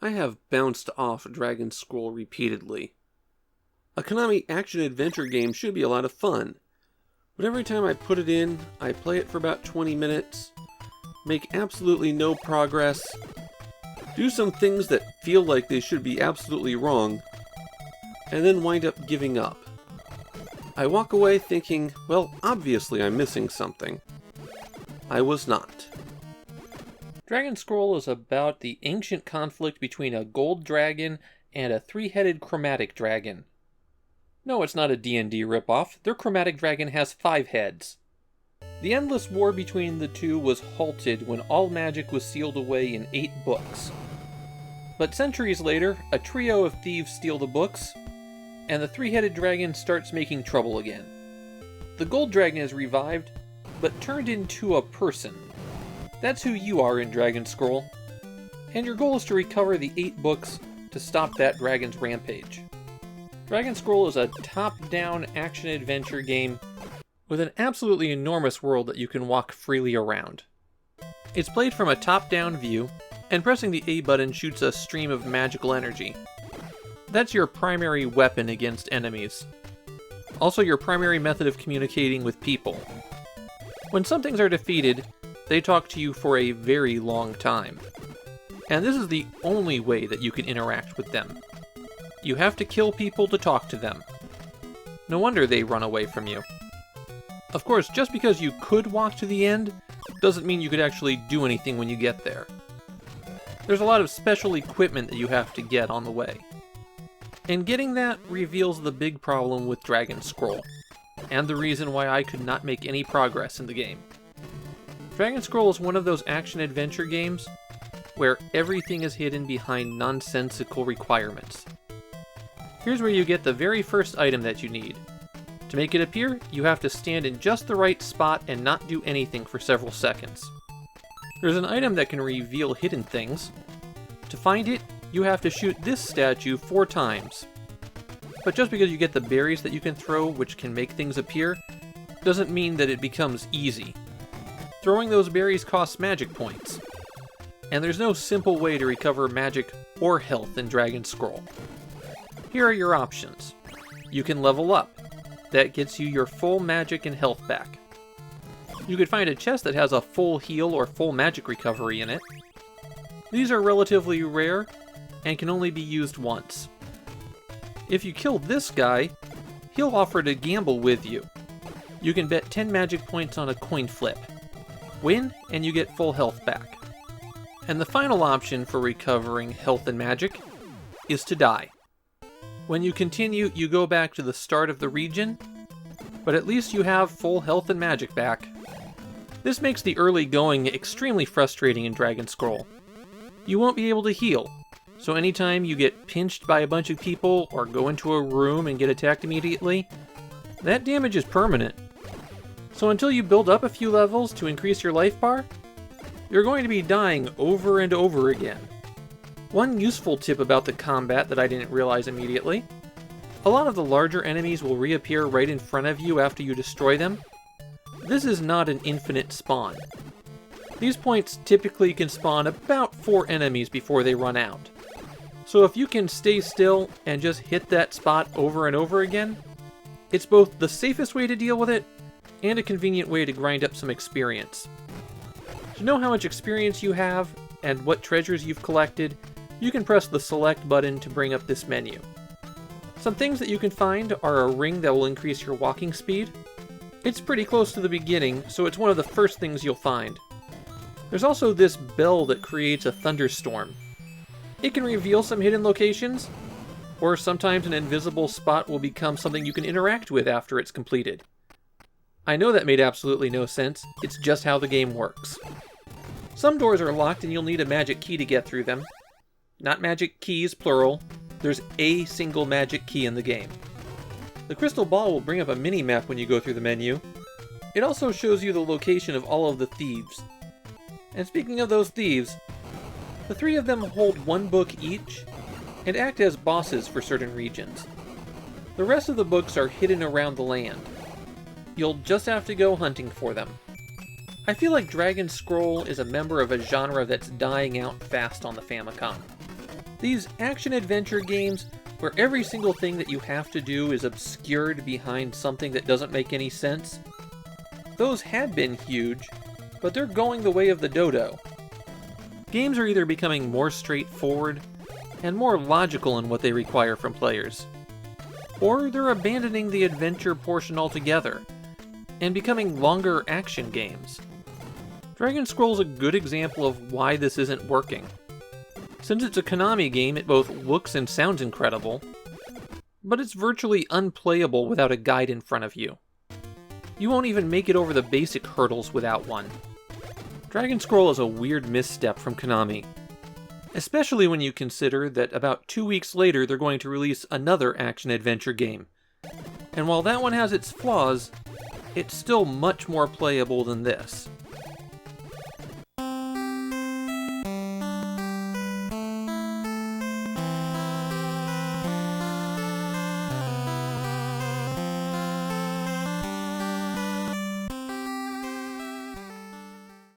I have bounced off Dragon Scroll repeatedly. A Konami action-adventure game should be a lot of fun, but every time I put it in, I play it for about 20 minutes, make absolutely no progress, do some things that feel like they should be absolutely wrong, and then wind up giving up. I walk away thinking, well, obviously I'm missing something. I was not. Dragon Scroll is about the ancient conflict between a gold dragon and a three-headed chromatic dragon. No, it's not a D&D ripoff. Their chromatic dragon has 5 heads. The endless war between the two was halted when all magic was sealed away in 8 books. But centuries later, a trio of thieves steal the books, and the three-headed dragon starts making trouble again. The gold dragon is revived, but turned into a person. That's who you are in Dragon Scroll, and your goal is to recover the 8 books to stop that dragon's rampage. Dragon Scroll is a top-down action-adventure game with an absolutely enormous world that you can walk freely around. It's played from a top-down view, and pressing the A button shoots a stream of magical energy. That's your primary weapon against enemies. Also your primary method of communicating with people. When some things are defeated, they talk to you for a very long time. And this is the only way that you can interact with them. You have to kill people to talk to them. No wonder they run away from you. Of course, just because you could walk to the end, doesn't mean you could actually do anything when you get there. There's a lot of special equipment that you have to get on the way. And getting that reveals the big problem with Dragon Scroll, and the reason why I could not make any progress in the game. Dragon Scroll is one of those action-adventure games where everything is hidden behind nonsensical requirements. Here's where you get the very first item that you need. To make it appear, you have to stand in just the right spot and not do anything for several seconds. There's an item that can reveal hidden things. To find it, you have to shoot this statue 4 times. But just because you get the berries that you can throw, which can make things appear, doesn't mean that it becomes easy. Throwing those berries costs magic points. And there's no simple way to recover magic or health in Dragon Scroll. Here are your options. You can level up. That gets you your full magic and health back. You could find a chest that has a full heal or full magic recovery in it. These are relatively rare and can only be used once. If you kill this guy, he'll offer to gamble with you. You can bet 10 magic points on a coin flip. Win, and you get full health back. And the final option for recovering health and magic is to die. When you continue, you go back to the start of the region, but at least you have full health and magic back. This makes the early going extremely frustrating in Dragon Scroll. You won't be able to heal, so anytime you get pinched by a bunch of people or go into a room and get attacked immediately, that damage is permanent. So until you build up a few levels to increase your life bar, you're going to be dying over and over again. One useful tip about the combat that I didn't realize immediately: a lot of the larger enemies will reappear right in front of you after you destroy them. This is not an infinite spawn. These points typically can spawn about 4 enemies before they run out. So if you can stay still and just hit that spot over and over again, it's both the safest way to deal with it and a convenient way to grind up some experience. To know how much experience you have and what treasures you've collected, you can press the select button to bring up this menu. Some things that you can find are a ring that will increase your walking speed. It's pretty close to the beginning, so it's one of the first things you'll find. There's also this bell that creates a thunderstorm. It can reveal some hidden locations, or sometimes an invisible spot will become something you can interact with after it's completed. I know that made absolutely no sense, it's just how the game works. Some doors are locked and you'll need a magic key to get through them. Not magic keys, plural. There's a single magic key in the game. The crystal ball will bring up a mini-map when you go through the menu. It also shows you the location of all of the thieves. And speaking of those thieves, the 3 of them hold 1 book each, and act as bosses for certain regions. The rest of the books are hidden around the land. You'll just have to go hunting for them. I feel like Dragon Scroll is a member of a genre that's dying out fast on the Famicom. These action-adventure games, where every single thing that you have to do is obscured behind something that doesn't make any sense, those had been huge, but they're going the way of the dodo. Games are either becoming more straightforward and more logical in what they require from players, or they're abandoning the adventure portion altogether and becoming longer action games. Dragon Scroll is a good example of why this isn't working. Since it's a Konami game, it both looks and sounds incredible, but it's virtually unplayable without a guide in front of you. You won't even make it over the basic hurdles without one. Dragon Scroll is a weird misstep from Konami, especially when you consider that about 2 weeks later they're going to release another action-adventure game. And while that one has its flaws, it's still much more playable than this.